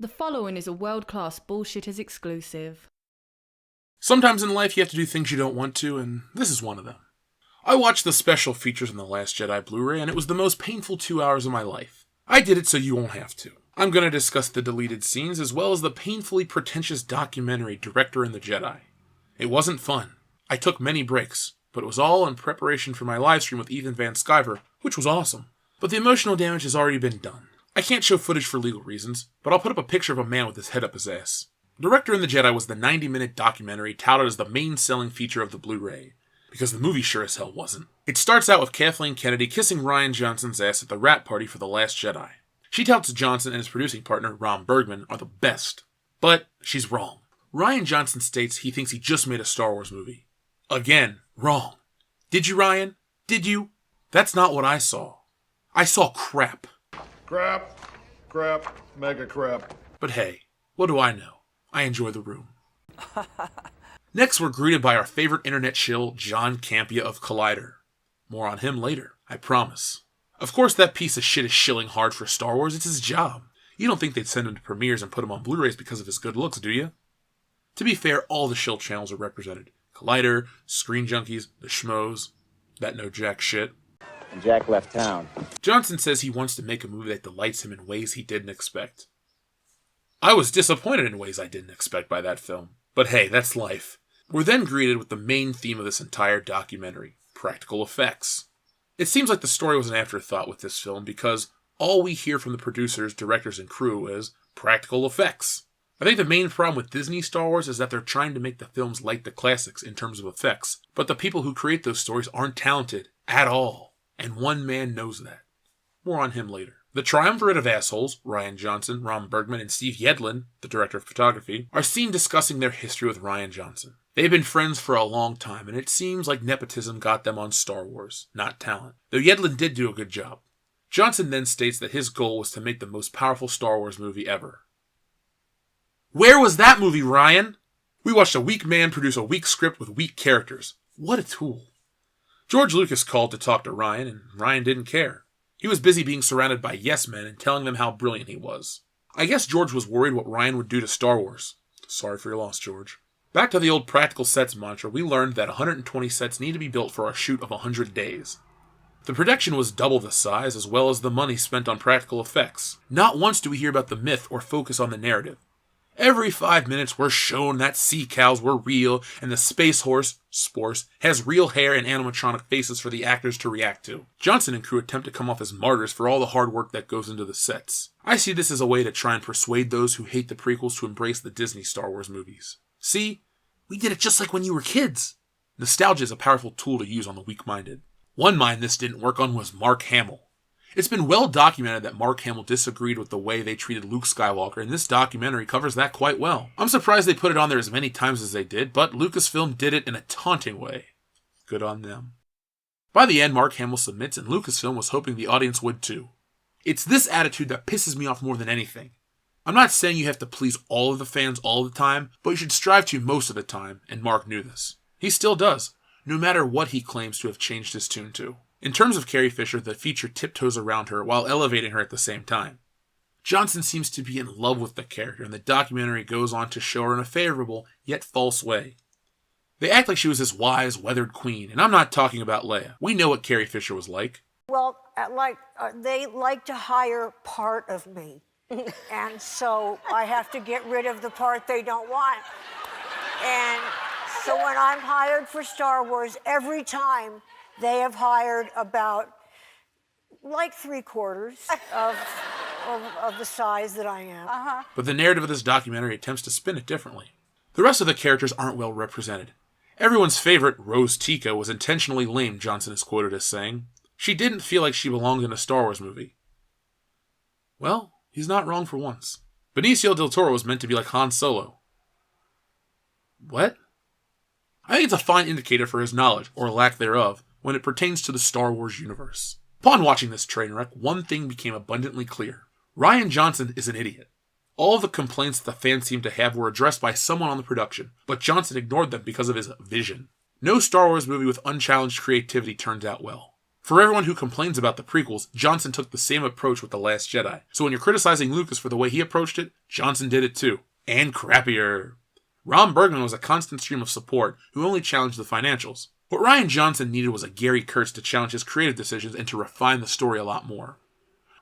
The following is a world-class Bullshitters exclusive. Sometimes in life you have to do things you don't want to, and this is one of them. I watched the special features on the Last Jedi Blu-ray, and it was the most painful 2 hours of my life. I did it so you won't have to. I'm going to discuss the deleted scenes as well as the painfully pretentious documentary Director and the Jedi. It wasn't fun. I took many breaks, but it was all in preparation for my live stream with Ethan Van Sciver, which was awesome. But the emotional damage has already been done. I can't show footage for legal reasons, but I'll put up a picture of a man with his head up his ass. Director and the Jedi was the 90-minute documentary touted as the main selling feature of the Blu-ray, because the movie sure as hell wasn't. It starts out with Kathleen Kennedy kissing Rian Johnson's ass at the wrap party for The Last Jedi. She touts Johnson and his producing partner, Ron Bergman, are the best. But she's wrong. Rian Johnson states he thinks he just made a Star Wars movie. Again, wrong. Did you, Ryan? Did you? That's not what I saw. I saw crap. Crap, mega crap. But hey, what do I know? I enjoy the room. Next, we're greeted by our favorite internet shill, John Campea of Collider. More on him later, I promise. Of course, that piece of shit is shilling hard for Star Wars. It's his job. You don't think they'd send him to premieres and put him on Blu-rays because of his good looks, do you? To be fair, all the shill channels are represented. Collider, Screen Junkies, The Schmoes, that know jack shit. And Jack left town. Johnson says he wants to make a movie that delights him in ways he didn't expect. I was disappointed in ways I didn't expect by that film. But hey, that's life. We're then greeted with the main theme of this entire documentary, practical effects. It seems like the story was an afterthought with this film because all we hear from the producers, directors, and crew is practical effects. I think the main problem with Disney Star Wars is that they're trying to make the films like the classics in terms of effects, but the people who create those stories aren't talented at all. And one man knows that. More on him later. The triumvirate of assholes, Rian Johnson, Ron Bergman, and Steve Yedlin, the director of photography, are seen discussing their history with Rian Johnson. They've been friends for a long time, and it seems like nepotism got them on Star Wars, not talent. Though Yedlin did do a good job. Johnson then states that his goal was to make the most powerful Star Wars movie ever. Where was that movie, Rian? We watched a weak man produce a weak script with weak characters. What a tool. George Lucas called to talk to Rian, and Rian didn't care. He was busy being surrounded by yes-men and telling them how brilliant he was. I guess George was worried what Rian would do to Star Wars. Sorry for your loss, George. Back to the old practical sets mantra, we learned that 120 sets need to be built for a shoot of 100 days. The production was double the size, as well as the money spent on practical effects. Not once do we hear about the myth or focus on the narrative. Every 5 minutes we're shown that sea cows were real and the space horse, Sporce, has real hair and animatronic faces for the actors to react to. Johnson and crew attempt to come off as martyrs for all the hard work that goes into the sets. I see this as a way to try and persuade those who hate the prequels to embrace the Disney Star Wars movies. See? We did it just like when you were kids. Nostalgia is a powerful tool to use on the weak-minded. One mind this didn't work on was Mark Hamill. It's been well documented that Mark Hamill disagreed with the way they treated Luke Skywalker, and this documentary covers that quite well. I'm surprised they put it on there as many times as they did, but Lucasfilm did it in a taunting way. Good on them. By the end, Mark Hamill submits, and Lucasfilm was hoping the audience would too. It's this attitude that pisses me off more than anything. I'm not saying you have to please all of the fans all the time, but you should strive to most of the time, and Mark knew this. He still does, no matter what he claims to have changed his tune to. In terms of Carrie Fisher, the feature tiptoes around her while elevating her at the same time. Johnson seems to be in love with the character, and the documentary goes on to show her in a favorable, yet false way. They act like she was this wise, weathered queen, and I'm not talking about Leia. We know what Carrie Fisher was like. Well, they like to hire part of me, and so I have to get rid of the part they don't want. And so when I'm hired for Star Wars, every time they have hired about like 3/4 of the size that I am. But the narrative of this documentary attempts to spin it differently. The rest of the characters aren't well represented. Everyone's favorite, Rose Tico, was intentionally lame, Johnson is quoted as saying. She didn't feel like she belonged in a Star Wars movie. Well, he's not wrong for once. Benicio del Toro was meant to be like Han Solo. What? I think it's a fine indicator for his knowledge, or lack thereof, when it pertains to the Star Wars universe. Upon watching this train wreck, one thing became abundantly clear. Rian Johnson is an idiot. All of the complaints that the fans seemed to have were addressed by someone on the production, but Johnson ignored them because of his vision. No Star Wars movie with unchallenged creativity turns out well. For everyone who complains about the prequels, Johnson took the same approach with The Last Jedi. So when you're criticizing Lucas for the way he approached it, Johnson did it too. And crappier. Ron Bergman was a constant stream of support who only challenged the financials. What Rian Johnson needed was a Gary Kurtz to challenge his creative decisions and to refine the story a lot more.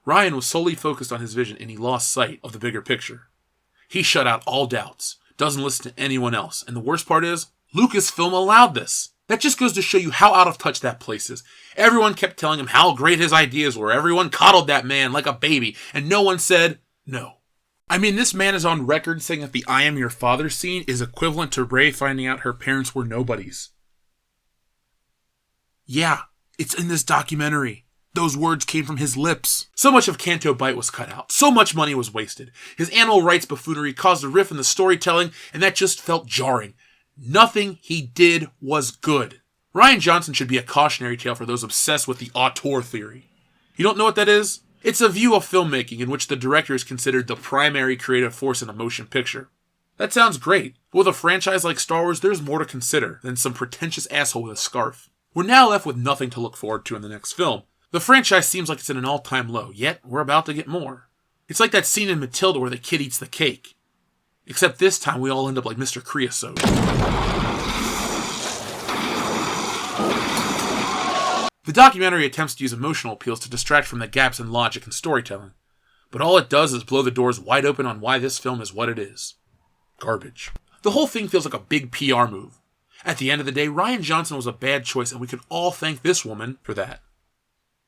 Rian was solely focused on his vision and he lost sight of the bigger picture. He shut out all doubts, doesn't listen to anyone else, and the worst part is, Lucasfilm allowed this. That just goes to show you how out of touch that place is. Everyone kept telling him how great his ideas were. Everyone coddled that man like a baby, and no one said no. I mean, this man is on record saying that the I am your father scene is equivalent to Rey finding out her parents were nobodies. Yeah, it's in this documentary. Those words came from his lips. So much of Canto Bight was cut out. So much money was wasted. His animal rights buffoonery caused a rift in the storytelling, and that just felt jarring. Nothing he did was good. Rian Johnson should be a cautionary tale for those obsessed with the auteur theory. You don't know what that is? It's a view of filmmaking in which the director is considered the primary creative force in a motion picture. That sounds great, but with a franchise like Star Wars, there's more to consider than some pretentious asshole with a scarf. We're now left with nothing to look forward to in the next film. The franchise seems like it's at an all-time low, yet we're about to get more. It's like that scene in Matilda where the kid eats the cake. Except this time we all end up like Mr. Creosote. The documentary attempts to use emotional appeals to distract from the gaps in logic and storytelling. But all it does is blow the doors wide open on why this film is what it is. Garbage. The whole thing feels like a big PR move. At the end of the day, Rian Johnson was a bad choice and we could all thank this woman for that.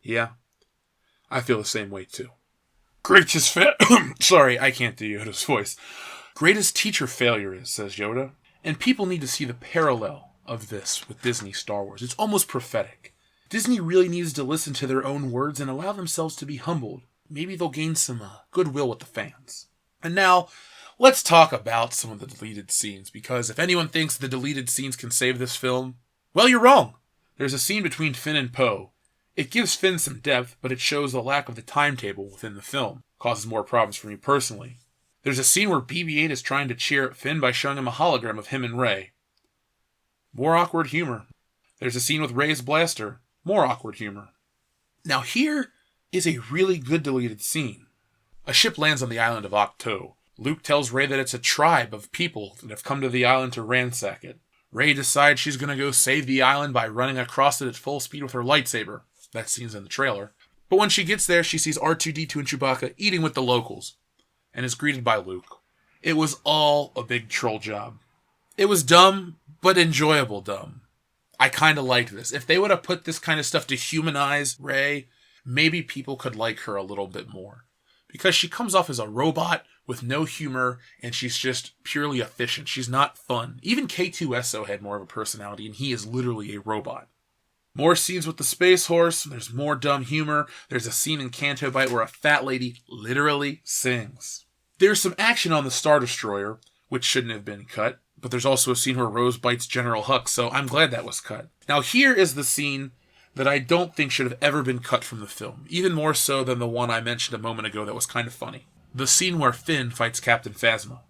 Yeah, I feel the same way too. Greatest Sorry, I can't do Yoda's voice. Greatest teacher failure is, says Yoda. And people need to see the parallel of this with Disney Star Wars. It's almost prophetic. Disney really needs to listen to their own words and allow themselves to be humbled. Maybe they'll gain some goodwill with the fans. And now, let's talk about some of the deleted scenes, because if anyone thinks the deleted scenes can save this film, well, you're wrong. There's a scene between Finn and Poe. It gives Finn some depth, but it shows the lack of the timetable within the film. Causes more problems for me personally. There's a scene where BB-8 is trying to cheer up Finn by showing him a hologram of him and Rey. More awkward humor. There's a scene with Rey's blaster. More awkward humor. Now here is a really good deleted scene. A ship lands on the island of Ahch-To. Luke tells Rey that it's a tribe of people that have come to the island to ransack it. Rey decides she's going to go save the island by running across it at full speed with her lightsaber. That scene's in the trailer. But when she gets there, she sees R2-D2 and Chewbacca eating with the locals, and is greeted by Luke. It was all a big troll job. It was dumb, but enjoyable dumb. I kind of liked this. If they would have put this kind of stuff to humanize Rey, maybe people could like her a little bit more. Because she comes off as a robot with no humor, and she's just purely efficient. She's not fun. Even K2SO had more of a personality, and he is literally a robot. More scenes with the Space Horse. There's more dumb humor. There's a scene in Canto Bight where a fat lady literally sings. There's some action on the Star Destroyer, which shouldn't have been cut. But there's also a scene where Rose bites General Hux, so I'm glad that was cut. Now here is the scene that I don't think should have ever been cut from the film. Even more so than the one I mentioned a moment ago that was kind of funny. The scene where Finn fights Captain Phasma.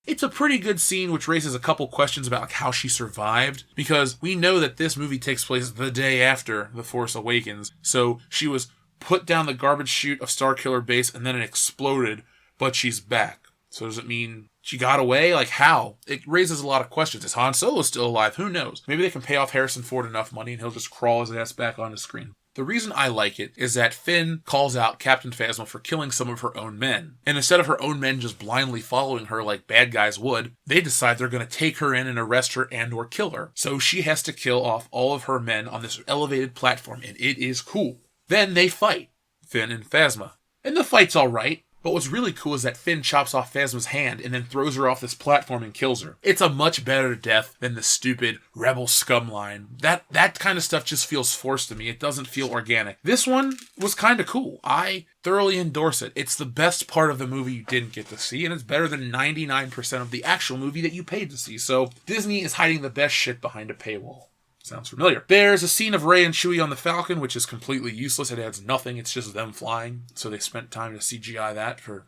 It's a pretty good scene which raises a couple questions about how she survived, because we know that this movie takes place the day after The Force Awakens, so she was put down the garbage chute of Starkiller Base and then it exploded, but she's back. So does it mean she got away? Like how? It raises a lot of questions. Is Han Solo still alive? Who knows? Maybe they can pay off Harrison Ford enough money and he'll just crawl his ass back on the screen. The reason I like it is that Finn calls out Captain Phasma for killing some of her own men. And instead of her own men just blindly following her like bad guys would, they decide they're going to take her in and arrest her and or kill her. So she has to kill off all of her men on this elevated platform, and it is cool. Then they fight, Finn and Phasma. And the fight's alright. But what's really cool is that Finn chops off Phasma's hand and then throws her off this platform and kills her. It's a much better death than the stupid rebel scum line. That kind of stuff just feels forced to me. It doesn't feel organic. This one was kind of cool. I thoroughly endorse it. It's the best part of the movie you didn't get to see, and it's better than 99% of the actual movie that you paid to see. So Disney is hiding the best shit behind a paywall. Sounds familiar. There's a scene of Rey and Chewie on the Falcon, which is completely useless. It adds nothing. It's just them flying. So they spent time to CGI that for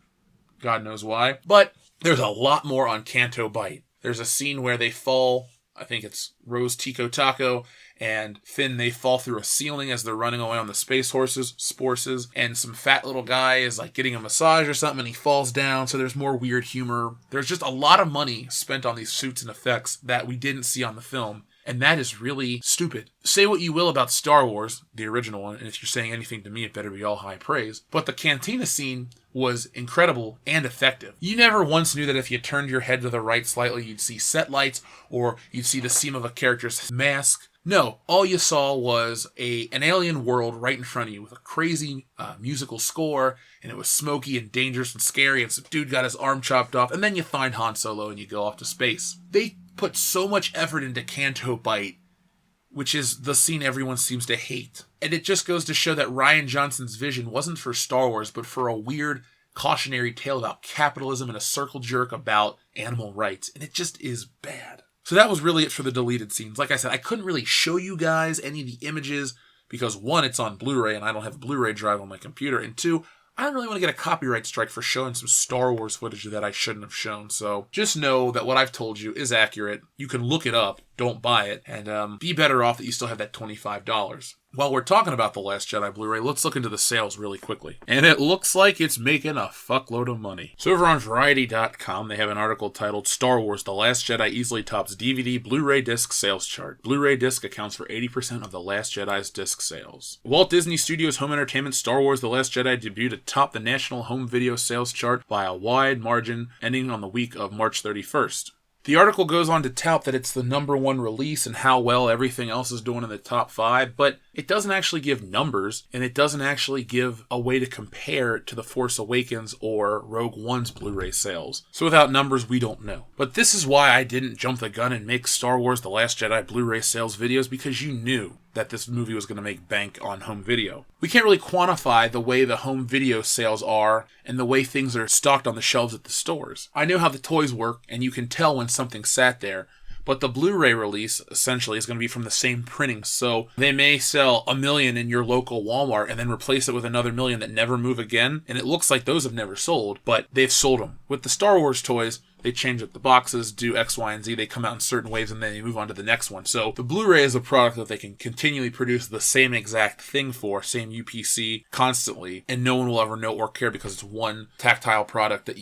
God knows why. But there's a lot more on Canto Bight. There's a scene where they fall, I think it's Rose Tico Taco, and Finn, they fall through a ceiling as they're running away on the space horses, and some fat little guy is like getting a massage or something and he falls down, so there's more weird humor. There's just a lot of money spent on these suits and effects that we didn't see on the film. And that is really stupid. Say what you will about Star Wars, the original one, and if you're saying anything to me, it better be all high praise. But the cantina scene was incredible and effective. You never once knew that if you turned your head to the right slightly, you'd see set lights or you'd see the seam of a character's mask. No, all you saw was an alien world right in front of you with a crazy musical score, and it was smoky and dangerous and scary, and some dude got his arm chopped off, and then you find Han Solo and you go off to space. They put so much effort into Canto Bight, which is the scene everyone seems to hate. And it just goes to show that Rian Johnson's vision wasn't for Star Wars, but for a weird cautionary tale about capitalism and a circle jerk about animal rights. And it just is bad. So that was really it for the deleted scenes. Like I said, I couldn't really show you guys any of the images because one, it's on Blu-ray and I don't have a Blu-ray drive on my computer. And two, I don't really want to get a copyright strike for showing some Star Wars footage that I shouldn't have shown. So just know that what I've told you is accurate. You can look it up. Don't buy it. And be better off that you still have that $25. While we're talking about The Last Jedi Blu-ray, let's look into the sales really quickly. And it looks like it's making a fuckload of money. So over on Variety.com, they have an article titled Star Wars The Last Jedi Easily Tops DVD Blu-ray Disc Sales Chart. Blu-ray Disc accounts for 80% of The Last Jedi's disc sales. Walt Disney Studios Home Entertainment Star Wars The Last Jedi debuted atop the national home video sales chart by a wide margin, ending on the week of March 31st. The article goes on to tout that it's the #1 release and how well everything else is doing in the top 5, but it doesn't actually give numbers, and it doesn't actually give a way to compare it to The Force Awakens or Rogue One's Blu-ray sales. So without numbers, we don't know. But this is why I didn't jump the gun and make Star Wars The Last Jedi Blu-ray sales videos, because you knew that this movie was going to make bank on home video. We can't really quantify the way the home video sales are and the way things are stocked on the shelves at the stores. I know how the toys work, and you can tell when something sat there, but the Blu-ray release, essentially, is going to be from the same printing, so they may sell 1 million in your local Walmart and then replace it with another 1 million that never move again, and it looks like those have never sold, but they've sold them. With the Star Wars toys, they change up the boxes, do X, Y, and Z. They come out in certain waves, and then they move on to the next one. So the Blu-ray is a product that they can continually produce the same exact thing for, same UPC, constantly, and no one will ever know or care because it's one tactile product that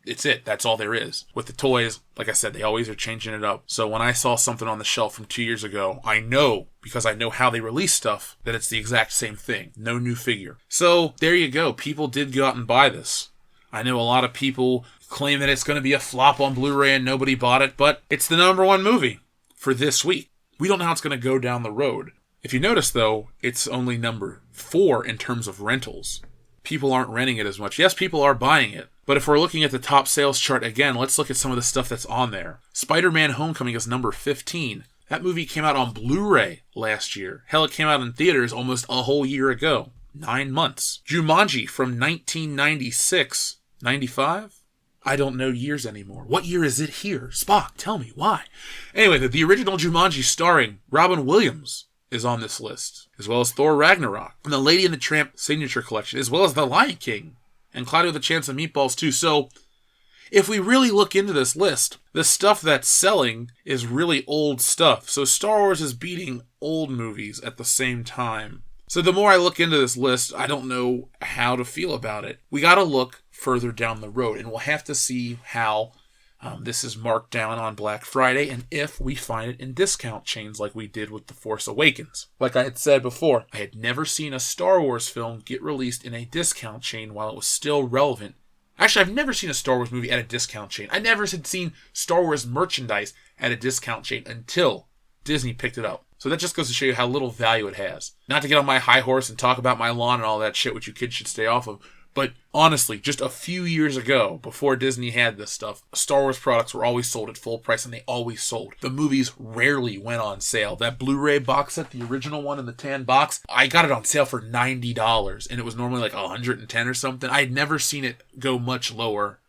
it's it. That's all there is. With the toys, like I said, they always are changing it up. So when I saw something on the shelf from 2 years ago, I know, because I know how they release stuff, that it's the exact same thing. No new figure. So there you go. People did go out and buy this. I know a lot of people claim that it's going to be a flop on Blu-ray and nobody bought it, but it's the #1 movie for this week. We don't know how it's going to go down the road. If you notice, though, it's only #4 in terms of rentals. People aren't renting it as much. Yes, people are buying it. But if we're looking at the top sales chart again, let's look at some of the stuff that's on there. Spider-Man Homecoming is #15. That movie came out on Blu-ray last year. Hell, it came out in theaters almost a whole year ago. 9 months. Jumanji from 1996. 95? I don't know years anymore. What year is it here? Spock, tell me, why? Anyway, the original Jumanji starring Robin Williams is on this list, as well as Thor Ragnarok, and the Lady and the Tramp Signature Collection, as well as The Lion King, and Cloudy with a Chance of Meatballs too. So, if we really look into this list, the stuff that's selling is really old stuff. So Star Wars is beating old movies at the same time. So the more I look into this list, I don't know how to feel about it. We got to look further down the road, and we'll have to see how this is marked down on Black Friday, and if we find it in discount chains like we did with The Force Awakens. Like I had said before, I had never seen a Star Wars film get released in a discount chain while it was still relevant. Actually, I've never seen a Star Wars movie at a discount chain. I never had seen Star Wars merchandise at a discount chain until Disney picked it up. So that just goes to show you how little value it has. Not to get on my high horse and talk about my lawn and all that shit, which you kids should stay off of, but honestly, just a few years ago, before Disney had this stuff, Star Wars products were always sold at full price, and they always sold. The movies rarely went on sale. That Blu-ray box set, the original one in the tan box, I got it on sale for $90, and it was normally like $110 or something. I had never seen it go much lower.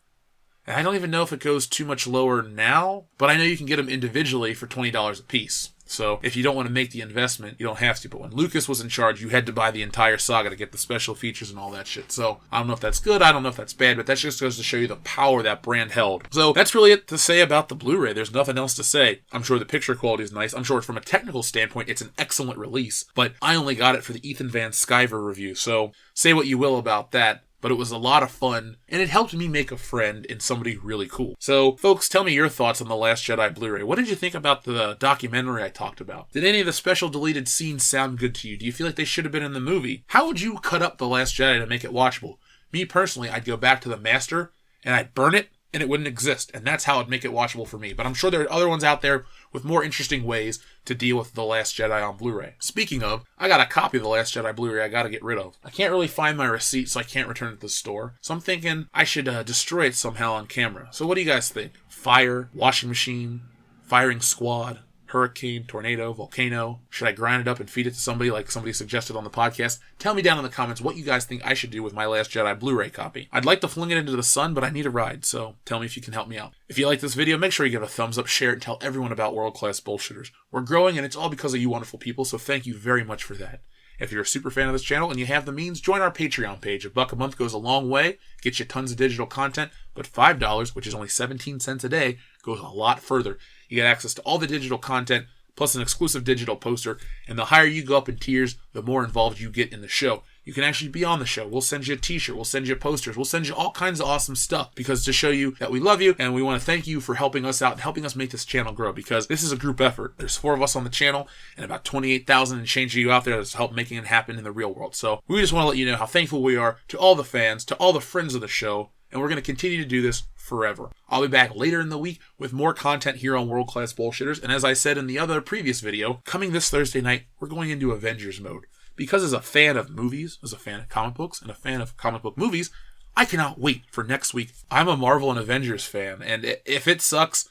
And I don't even know if it goes too much lower now, but I know you can get them individually for $20 a piece. So if you don't want to make the investment, you don't have to. But when Lucas was in charge, you had to buy the entire saga to get the special features and all that shit. So I don't know if that's good, I don't know if that's bad, but that just goes to show you the power that brand held. So that's really it to say about the Blu-ray. There's nothing else to say. I'm sure the picture quality is nice. I'm sure from a technical standpoint, it's an excellent release. But I only got it for the Ethan Van Sciver review. So say what you will about that. But it was a lot of fun, and it helped me make a friend in somebody really cool. So, folks, tell me your thoughts on The Last Jedi Blu-ray. What did you think about the documentary I talked about? Did any of the special deleted scenes sound good to you? Do you feel like they should have been in the movie? How would you cut up The Last Jedi to make it watchable? Me, personally, I'd go back to the master, and I'd burn it, and it wouldn't exist. And that's how it'd make it watchable for me. But I'm sure there are other ones out there with more interesting ways to deal with The Last Jedi on Blu-ray. Speaking of, I got a copy of The Last Jedi Blu-ray I gotta get rid of. I can't really find my receipt, so I can't return it to the store. So I'm thinking I should destroy it somehow on camera. So what do you guys think? Fire, washing machine, firing squad, hurricane, tornado, volcano? Should I grind it up and feed it to somebody like somebody suggested on the podcast? Tell me down in the comments what you guys think I should do with my Last Jedi Blu-ray copy. I'd like to fling it into the sun, but I need a ride, so tell me if you can help me out. If you like this video, make sure you give a thumbs up, share it, and tell everyone about World Class Bullshitters. We're growing, and it's all because of you wonderful people, so thank you very much for that. If you're a super fan of this channel and you have the means, join our Patreon page. $1 a month goes a long way, gets you tons of digital content, but $5, which is only 17 cents a day, goes a lot further. You get access to all the digital content, plus an exclusive digital poster, and the higher you go up in tiers, the more involved you get in the show. You can actually be on the show. We'll send you a t-shirt, we'll send you posters, we'll send you all kinds of awesome stuff, because to show you that we love you, and we want to thank you for helping us out and helping us make this channel grow, because this is a group effort. There's 4 of us on the channel, and about 28,000 and change of you out there that's helped making it happen in the real world. So we just want to let you know how thankful we are to all the fans, to all the friends of the show, and we're going to continue to do this forever. I'll be back later in the week with more content here on World Class Bullshitters, and as I said in the other previous video, coming this Thursday night, we're going into Avengers mode. Because as a fan of movies, as a fan of comic books, and a fan of comic book movies, I cannot wait for next week. I'm a Marvel and Avengers fan, and if it sucks,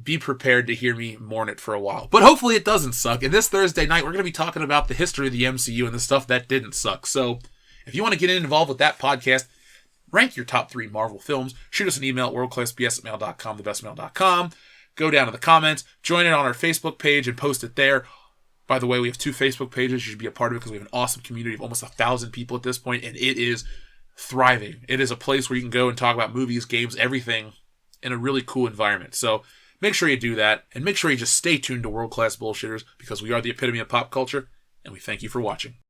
be prepared to hear me mourn it for a while. But hopefully it doesn't suck, and this Thursday night, we're going to be talking about the history of the MCU and the stuff that didn't suck. So if you want to get involved with that podcast, rank your top 3 Marvel films, shoot us an email at worldclassbs@mail.com, thebestmail.com. Go down to the comments, join it on our Facebook page, and post it there. By the way, we have 2 Facebook pages. You should be a part of it because we have an awesome community of almost 1,000 people at this point, and it is thriving. It is a place where you can go and talk about movies, games, everything in a really cool environment. So make sure you do that, and make sure you just stay tuned to World Class Bullshitters, because we are the epitome of pop culture, and we thank you for watching.